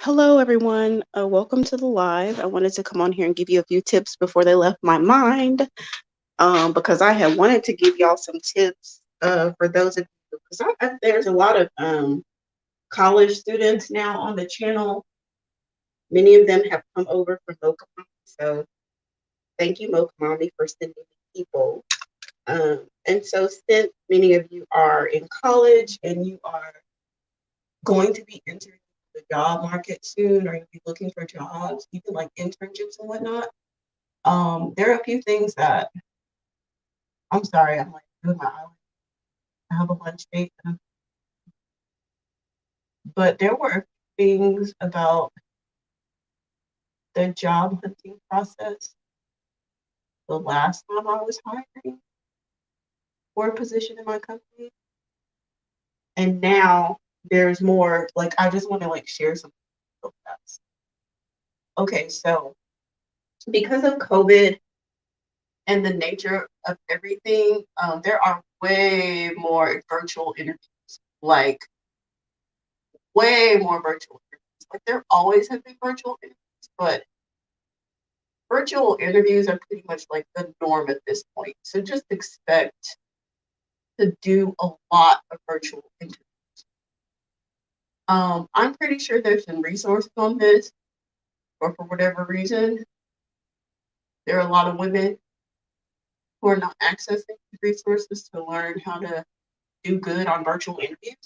Hello, everyone. Welcome to the live. I wanted to come on here and give you a few tips before they left my mind, because I had wanted to give y'all some tips for those of you, because there's a lot of college students now on the channel. Many of them have come over from Mocha Mommy, so thank you, Mocha Mommy, for sending me people. And so, since many of you are in college and you are going to be entering the job market soon, or you'll be looking for jobs, even like internships and whatnot. There are a few things that I'm sorry, I'm like doing my eyelash. I have a lunch date, but there were a few things about the job hunting process the last time I was hiring for a position in my company, and now there's more. Like I just want to like share some of that. Okay, so because of COVID and the nature of everything, there are way more virtual interviews, like way more virtual interviews. Like there always have been virtual interviews, but virtual interviews are pretty much like the norm at this point. So just expect to do a lot of virtual interviews. I'm pretty sure there's some resources on this, but for whatever reason, there are a lot of women who are not accessing resources to learn how to do good on virtual interviews.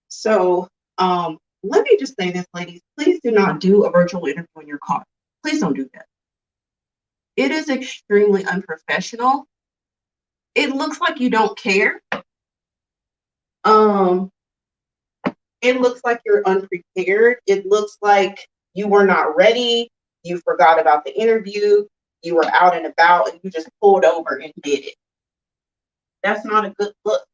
So let me just say this, ladies, please do not do a virtual interview in your car. Please don't do that. It is extremely unprofessional. It looks like you don't care. Um, it looks like you're unprepared. It looks like you were not ready. You forgot about the interview. You were out and about and you just pulled over and did it. That's not a good look.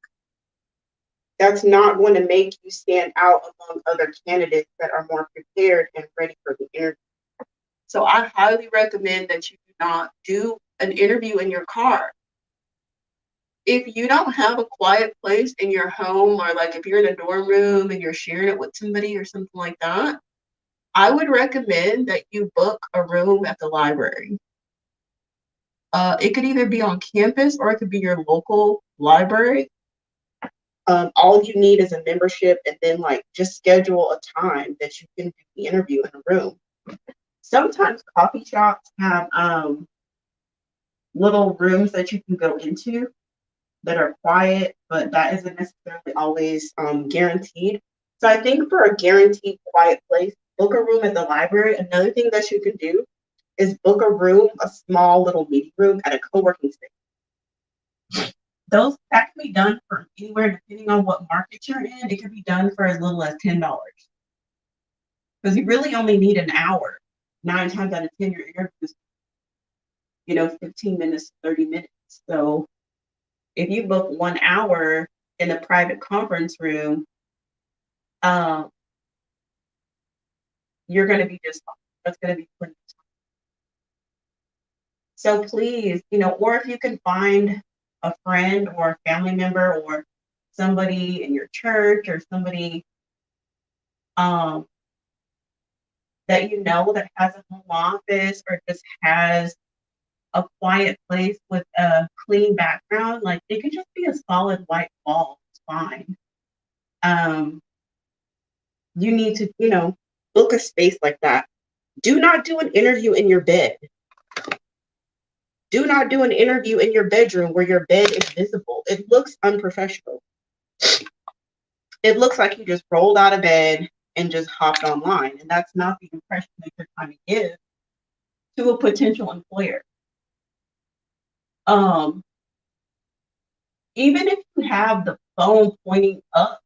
That's not going to make you stand out among other candidates that are more prepared and ready for the interview. So I highly recommend that you do not do an interview in your car. If you don't have a quiet place in your home, or like if you're in a dorm room and you're sharing it with somebody or something like that, I would recommend that you book a room at the library. It could either be on campus or it could be your local library. All you need is a membership, and then like just schedule a time that you can do the interview in a room. Sometimes coffee shops have little rooms that you can go into that are quiet, but that isn't necessarily always guaranteed. So I think for a guaranteed quiet place, book a room at the library. Another thing that you can do is book a room, a small little meeting room at a co-working space. Those that can be done for anywhere depending on what market you're in. It can be done for as little as $10 because you really only need an hour. 9 times out of 10, your interviews, 15 minutes, 30 minutes. So if you book 1 hour in a private conference room, um, you're going to be just fine. That's going to be plenty of time. So please, or if you can find a friend or a family member or somebody in your church or somebody um, that that has a home office or just has a quiet place with a clean background, like it could just be a solid white wall. It's fine. You need to, book a space like that. Do not do an interview in your bed. Do not do an interview in your bedroom where your bed is visible. It looks unprofessional. It looks like you just rolled out of bed and just hopped online. And that's not the impression that you're trying to give to a potential employer. Even if you have the phone pointing up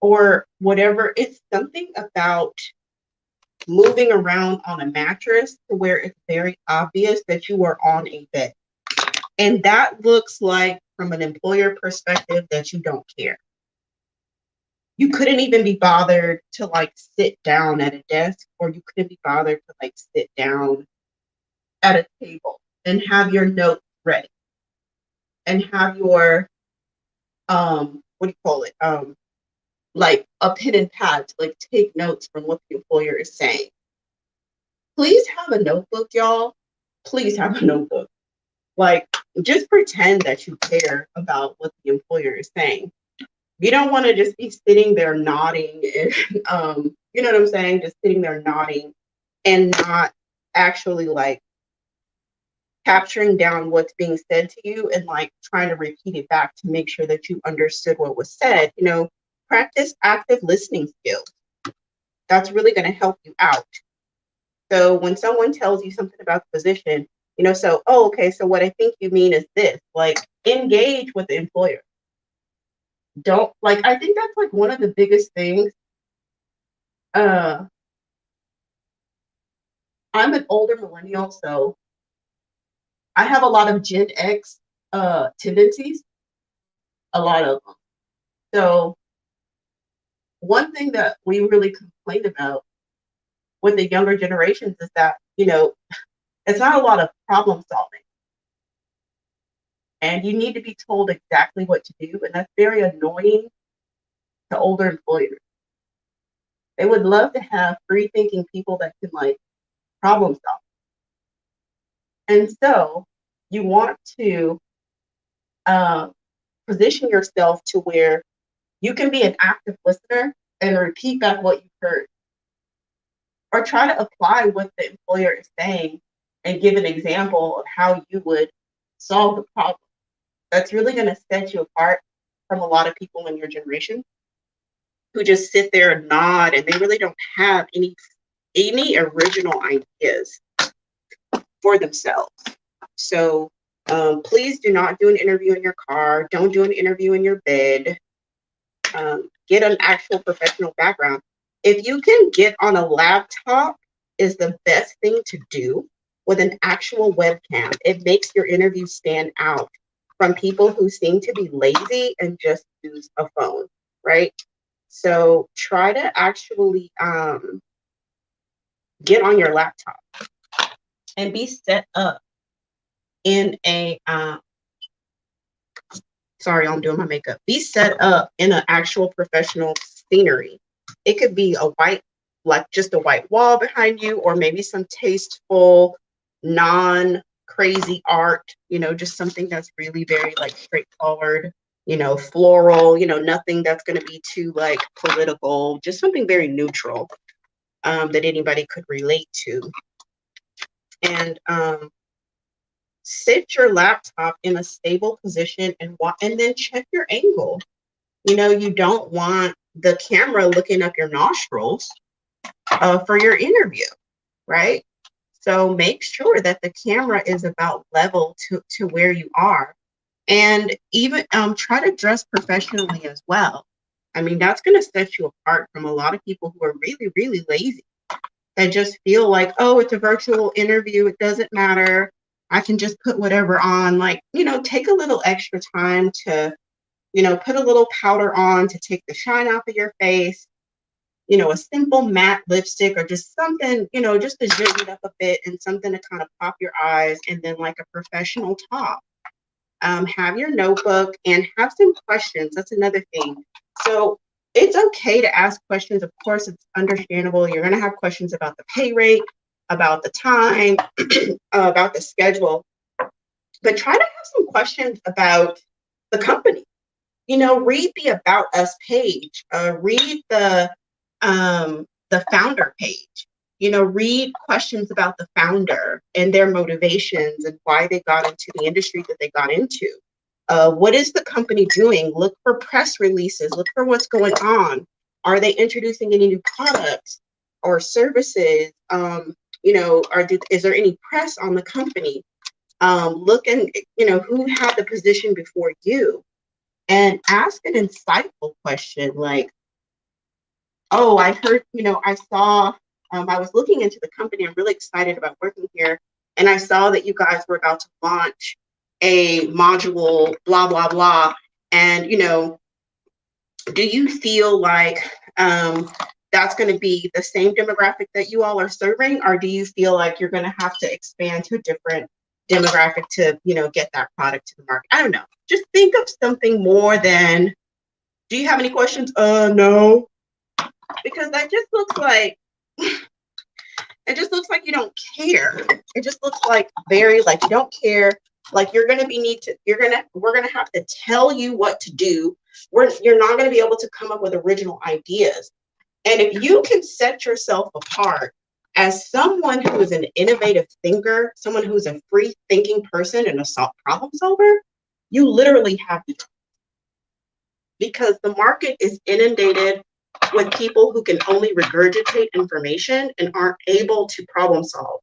or whatever, it's something about moving around on a mattress to where it's very obvious that you are on a bed. And that looks like, from an employer perspective, that you don't care. You couldn't even be bothered to like sit down at a desk, or you couldn't be bothered to like sit down at a table and have your notes ready and have your what do you call it? like a pen and pad to like take notes from what the employer is saying. Please have a notebook, y'all. Please have a notebook. Like, just pretend that you care about what the employer is saying. You don't want to just be sitting there nodding and, you know what I'm saying? Just sitting there nodding and not actually like capturing down what's being said to you and like trying to repeat it back to make sure that you understood what was said. You know, practice active listening skills. That's really going to help you out. So when someone tells you something about the position, you know, so, oh, okay, so what I think you mean is this, like engage with the employer. Don't like, I think that's like one of the biggest things. I'm an older millennial, so I have a lot of Gen X tendencies, a lot of them. So one thing that we really complain about with the younger generations is that, you know, it's not a lot of problem solving. And you need to be told exactly what to do. And that's very annoying to older employers. They would love to have free thinking people that can like problem solve. And so you want to position yourself to where you can be an active listener and repeat back what you heard, or try to apply what the employer is saying and give an example of how you would solve the problem. That's really going to set you apart from a lot of people in your generation who just sit there and nod and they really don't have any original ideas for themselves. So please do not do an interview in your car. Don't do an interview in your bed. Get an actual professional background. If you can get on a laptop, is the best thing to do with an actual webcam. It makes your interview stand out from people who seem to be lazy and just use a phone, right? So try to actually get on your laptop and be set up in a sorry, I'm doing my makeup. Be set up in an actual professional scenery. It could be a white, like just a white wall behind you, or maybe some tasteful, non-crazy art, you know, just something that's really very like straightforward, you know, floral, you know, nothing that's going to be too like political, just something very neutral that anybody could relate to. And sit your laptop in a stable position and then check your angle. You know, you don't want the camera looking up your nostrils for your interview, right? So make sure that the camera is about level to where you are. And even try to dress professionally as well. I mean, that's going to set you apart from a lot of people who are really, really lazy and just feel like, oh, it's a virtual interview. It doesn't matter. I can just put whatever on. Like, you know, take a little extra time to, you know, put a little powder on to take the shine off of your face, you know, a simple matte lipstick or just something, you know, just to zhuzh it up a bit and something to kind of pop your eyes, and then like a professional top. Have your notebook and have some questions. That's another thing. So it's okay to ask questions. Of course, it's understandable. You're going to have questions about the pay rate, about the time, about the schedule, but try to have some questions about the company. You know, read the About Us page, read the founder page. You know, read questions about the founder and their motivations and why they got into the industry that they got into. What is the company doing? Look for press releases. Look for what's going on. Are they introducing any new products or services? You know, is there any press on the company? Look and, you know, who had the position before you? And ask an insightful question like, oh, I heard, you know, I saw, I was looking into the company. I'm really excited about working here. And I saw that you guys were about to launch a module, blah, blah, blah. And, you know, do you feel like that's going to be the same demographic that you all are serving? Or do you feel like you're going to have to expand to a different demographic to, you know, get that product to the market? I don't know. Just think of something more than, Do you have any questions? No. Because that just looks like you don't care. It just looks like very like you don't care. Like we're gonna have to tell you what to do. You're not gonna be able to come up with original ideas. And if you can set yourself apart as someone who is an innovative thinker, someone who's a free thinking person and a problem solver, you literally have to, because the market is inundated with people who can only regurgitate information and aren't able to problem solve.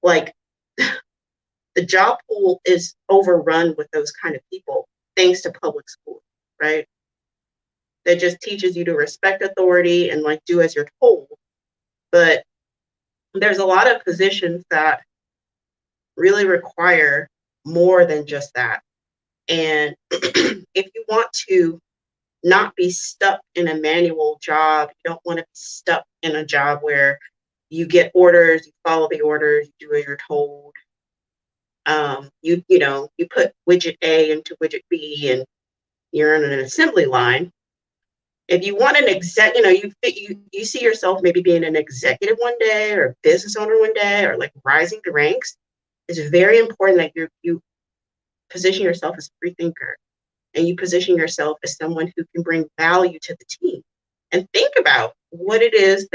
Like the job pool is overrun with those kind of people, thanks to public school, right? That just teaches you to respect authority and like do as you're told. But there's a lot of positions that really require more than just that. And if you want to not be stuck in a manual job, you don't want to be stuck in a job where you get orders, you follow the orders, you do as you're told. You put widget A into widget B and you're on an assembly line. If you want an exec, you see yourself maybe being an executive one day or a business owner one day or like rising the ranks, it's very important that you position yourself as a free thinker and you position yourself as someone who can bring value to the team. And think about what it is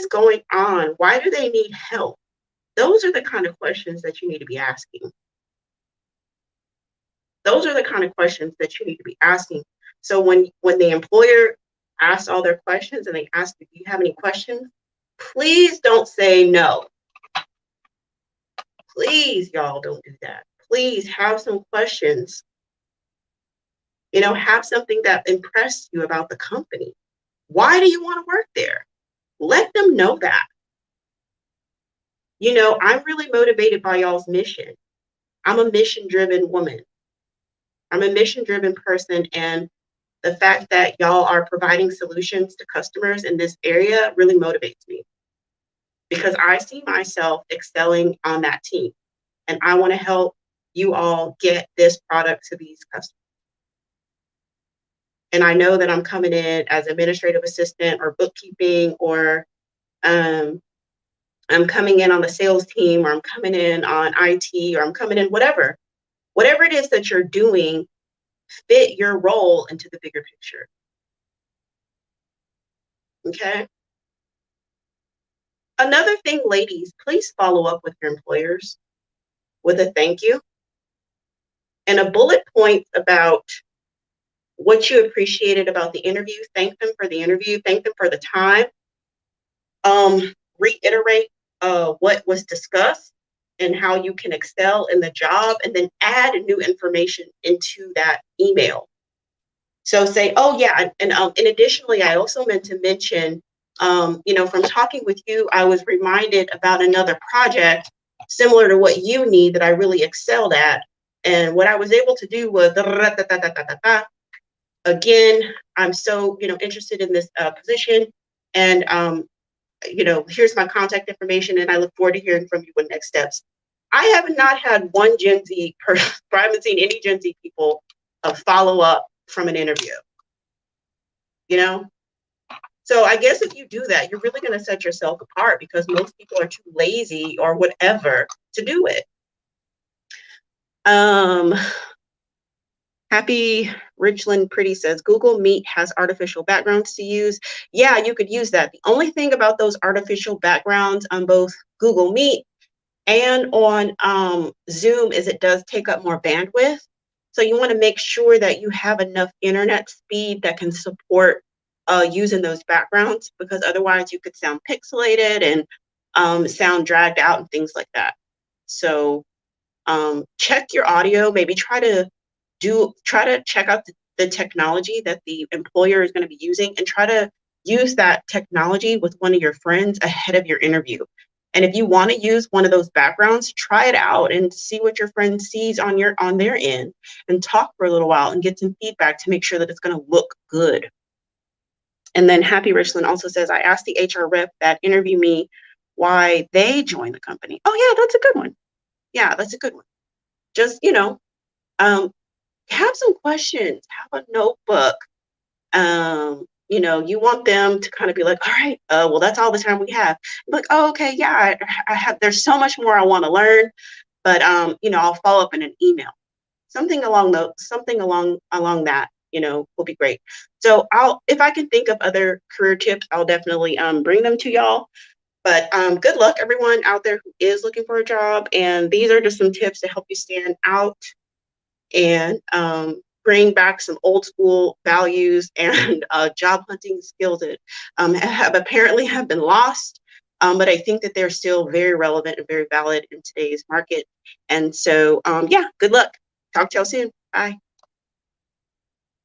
going on. Why do they need help? Those are the kind of questions that you need to be asking. Those are the kind of questions that you need to be asking. So when the employer asks all their questions and they ask if you have any questions, please don't say no. Please, y'all, don't do that. Please have some questions. Have something that impressed you about the company. Why do you want to work there? Let them know that. I'm really motivated by y'all's mission. I'm a mission-driven woman. I'm a mission-driven person, and the fact that y'all are providing solutions to customers in this area really motivates me because I see myself excelling on that team, and I want to help you all get this product to these customers. And I know that I'm coming in as administrative assistant or bookkeeping, or I'm coming in on the sales team, or I'm coming in on IT, or I'm coming in whatever it is that you're doing, fit your role into the bigger picture. Okay. Another thing, ladies, please follow up with your employers with a thank you and a bullet point about what you appreciated about the interview. Thank them for the interview. Thank them for the time. Reiterate what was discussed and how you can excel in the job, and then add new information into that email. So say, oh yeah, and additionally, I also meant to mention, from talking with you, I was reminded about another project similar to what you need that I really excelled at. And what I was able to do was, again, I'm so, interested in this position, and, here's my contact information, and I look forward to hearing from you with next steps. I have not had one Gen Z person, I haven't seen any Gen Z people follow up from an interview, So I guess if you do that, you're really going to set yourself apart, because most people are too lazy or whatever to do it. Happy Richland Pretty says, Google Meet has artificial backgrounds to use. Yeah, you could use that. The only thing about those artificial backgrounds on both Google Meet and on Zoom is it does take up more bandwidth. So you want to make sure that you have enough internet speed that can support using those backgrounds, because otherwise you could sound pixelated and sound dragged out and things like that. So check your audio, maybe try to check out the technology that the employer is going to be using, and try to use that technology with one of your friends ahead of your interview. And if you want to use one of those backgrounds, try it out and see what your friend sees on their end, and talk for a little while and get some feedback to make sure that it's going to look good. And then Happy Richland also says, I asked the HR rep that interviewed me why they joined the company. Oh yeah, that's a good one. Yeah, that's a good one. Just, have some questions, have a notebook. You want them to kind of be like, all right, well, that's all the time we have. Like, oh, okay, yeah, I have, there's so much more I want to learn, but I'll follow up in an email. Something along that, will be great. So if I can think of other career tips, I'll definitely bring them to y'all. But good luck, everyone out there who is looking for a job. And these are just some tips to help you stand out and bring back some old school values and job hunting skills that have been lost. But I think that they're still very relevant and very valid in today's market. And so, yeah, good luck. Talk to y'all soon. Bye.